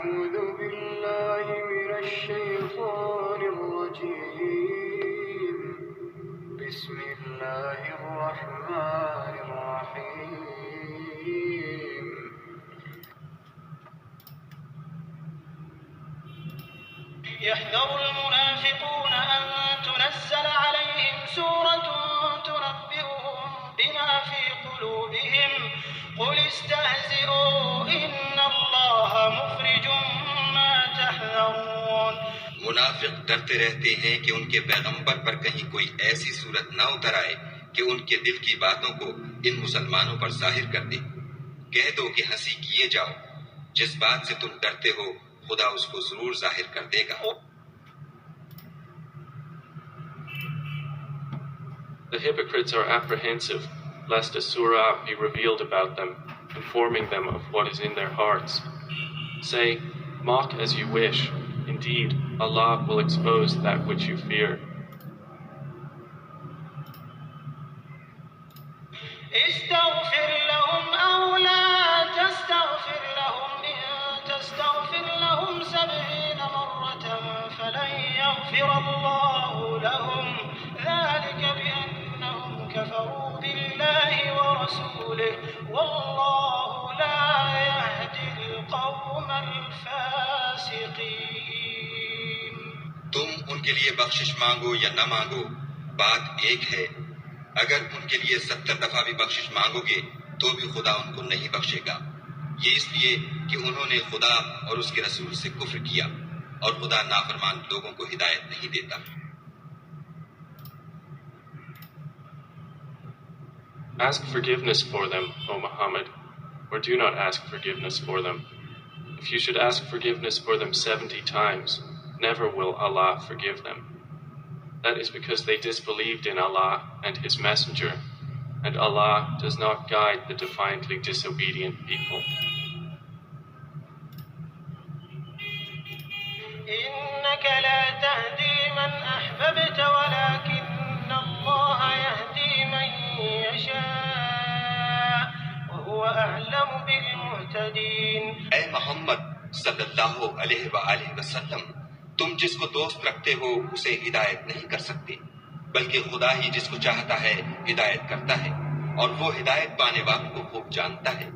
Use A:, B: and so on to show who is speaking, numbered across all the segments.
A: أعوذ بالله من الشيطان الرجيم بسم الله الرحمن الرحيم
B: يحذر المنافقون أن تنزل عليهم سورة تنبئهم بما في قلوبهم قل استهزئوا إن الله مخرج ما تحذرون.
C: منافق ڈرتے رہتے ہیں کہ ان کے پیغمبر پر کہیں کوئی ایسی صورت نہ اتر آئے کہ ان کے دل کی باتوں کو ان مسلمانوں پر ظاہر کر دے. کہہ دو کہ ہنسی کیے جاؤ، جس بات سے تم ڈرتے ہو خدا اس کو ضرور ظاہر کر دے گا.
D: The hypocrites are apprehensive lest a surah be revealed about them, informing them of what is in their hearts. Say, mock as you wish. Indeed, Allah will expose that which you fear.
B: استغفر لهم أو لا تستغفر لهم إن تستغفر لهم 70 مرة فلن يغفر الله لهم ذلك بأنهم كفروا بالله ورسوله والله لا يهدي القوم الفاسقين.
C: تم ان کے لیے بخشش مانگو یا نہ مانگو، بات ایک ہے. اگر ان کے لیے 70 دفعہ بھی بخشش مانگو گے تو بھی خدا ان کو نہیں بخشے گا. یہ اس لیے کہ انہوں نے خدا اور اس کے رسول سے کفر کیا، اور خدا نافرمان لوگوں کو ہدایت نہیں دیتا.
D: Ask forgiveness for them, O Muhammad, or do not ask forgiveness for them. If you should ask forgiveness for them 70 times, never will Allah forgive them. That is because they disbelieved in Allah and His Messenger, and Allah does not guide the defiantly disobedient people.
B: إنك لا تهدي من أحببت ولكن الله يهدي من يشاء وهو أعلم بالمهتدين.
C: اے محمد صلی اللہ علیہ وآلہ وسلم، تم جس کو دوست رکھتے ہو اسے ہدایت نہیں کر سکتے، بلکہ خدا ہی جس کو چاہتا ہے ہدایت کرتا ہے، اور وہ ہدایت پانے والوں کو خوب جانتا ہے.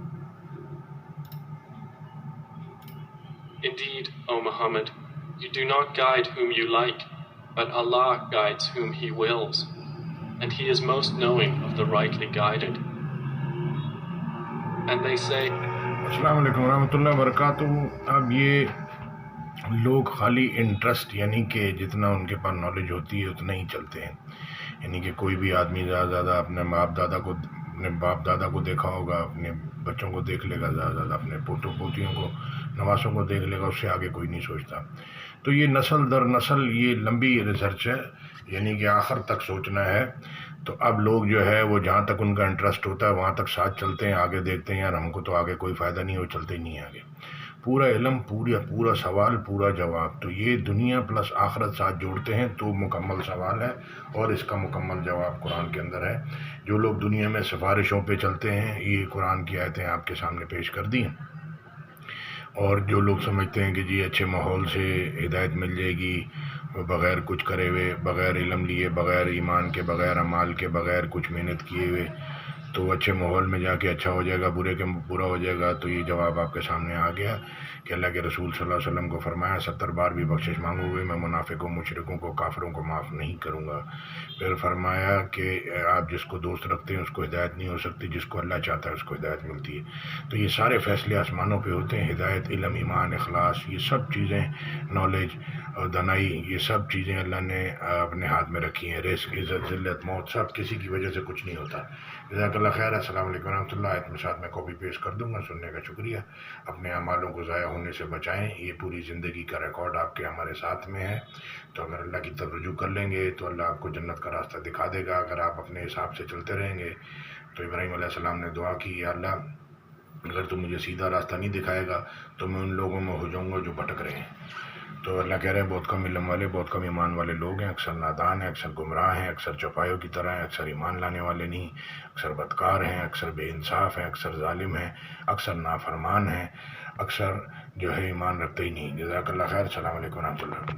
D: Indeed, O Muhammad, you do not guide whom you like, but Allah guides whom He wills, and He is most knowing of the rightly guided. And they say,
E: السلام علیکم ورحمۃ اللہ وبرکاتہ. اب یہ لوگ خالی انٹرسٹ، یعنی کہ جتنا ان کے پاس نالج ہوتی ہے اتنا ہی چلتے ہیں. یعنی کہ کوئی بھی آدمی زیادہ اپنے باپ دادا کو دیکھا ہوگا، اپنے بچوں کو دیکھ لے گا، زیادہ اپنے پوتوں پوتیوں کو، نواسوں کو دیکھ لے گا، اس سے آگے کوئی نہیں سوچتا. تو یہ نسل در نسل یہ لمبی ریسرچ ہے، یعنی کہ آخر تک سوچنا ہے. تو اب لوگ جو ہے وہ جہاں تک ان کا انٹرسٹ ہوتا ہے وہاں تک ساتھ چلتے ہیں، آگے دیکھتے ہیں یار ہم کو تو آگے کوئی فائدہ نہیں، وہ چلتے ہی نہیں آگے. پورا علم، پورا سوال، پورا جواب. تو یہ دنیا پلس آخرت ساتھ جوڑتے ہیں تو مکمل سوال ہے، اور اس کا مکمل جواب قرآن کے اندر ہے. جو لوگ دنیا میں سفارشوں پہ چلتے ہیں، یہ قرآن کی آیتیں آپ کے سامنے پیش کر دی ہیں. اور جو لوگ سمجھتے ہیں کہ جی اچھے ماحول سے ہدایت مل جائے گی، بغیر کچھ کرے ہوئے، بغیر علم لیے، بغیر ایمان کے، بغیر اعمال کے، بغیر کچھ محنت کیے ہوئے، تو اچھے ماحول میں جا کے اچھا ہو جائے گا، برے کے برا ہو جائے گا. تو یہ جواب آپ کے سامنے آ گیا کہ اللہ کے رسول صلی اللہ علیہ وسلم کو فرمایا 70 بار بھی بخشش مانگو گے میں منافقوں، مشرکوں کو، کافروں کو معاف نہیں کروں گا. پھر فرمایا کہ آپ جس کو دوست رکھتے ہیں اس کو ہدایت نہیں ہو سکتی، جس کو اللہ چاہتا ہے اس کو ہدایت ملتی ہے. تو یہ سارے فیصلے آسمانوں پہ ہوتے ہیں. ہدایت، علم، ایمان، اخلاص، یہ سب چیزیں، نالج اور دانائی، یہ سب چیزیں اللہ نے اپنے ہاتھ میں رکھی ہیں. رزق، عزت، ذلت، موت، سب کسی کی وجہ سے کچھ نہیں ہوتا. جزاک اللہ خیر. السلام علیکم ورحمۃ اللہ. آیت میں ساتھ میں کاپی پیش کر دوں گا. سننے کا شکریہ. اپنے اعمالوں کو ضائع ہونے سے بچائیں. یہ پوری زندگی کا ریکارڈ آپ کے ہمارے ساتھ میں ہے. تو اگر اللہ کی طرف رجوع کر لیں گے تو اللہ آپ کو جنت کا راستہ دکھا دے گا. اگر آپ اپنے حساب سے چلتے رہیں گے تو ابراہیم علیہ السلام نے دعا کی، یا اللہ اگر تو مجھے سیدھا راستہ نہیں دکھائے گا تو میں ان لوگوں میں ہو جاؤں گا جو بھٹک رہے ہیں. تو اللہ کہہ رہے ہیں بہت کم علم والے، بہت کم ایمان والے لوگ ہیں، اکثر نادان ہیں، اکثر گمراہ ہیں، اکثر چوپایوں کی طرح ہیں، اکثر ایمان لانے والے نہیں، اکثر بدکار ہیں، اکثر بے انصاف ہیں، اکثر ظالم ہیں، اکثر نافرمان ہیں، اکثر جو ہے ایمان رکھتے ہی نہیں۔ جزاک اللہ خیر۔ السلام علیکم ورحمۃ اللہ۔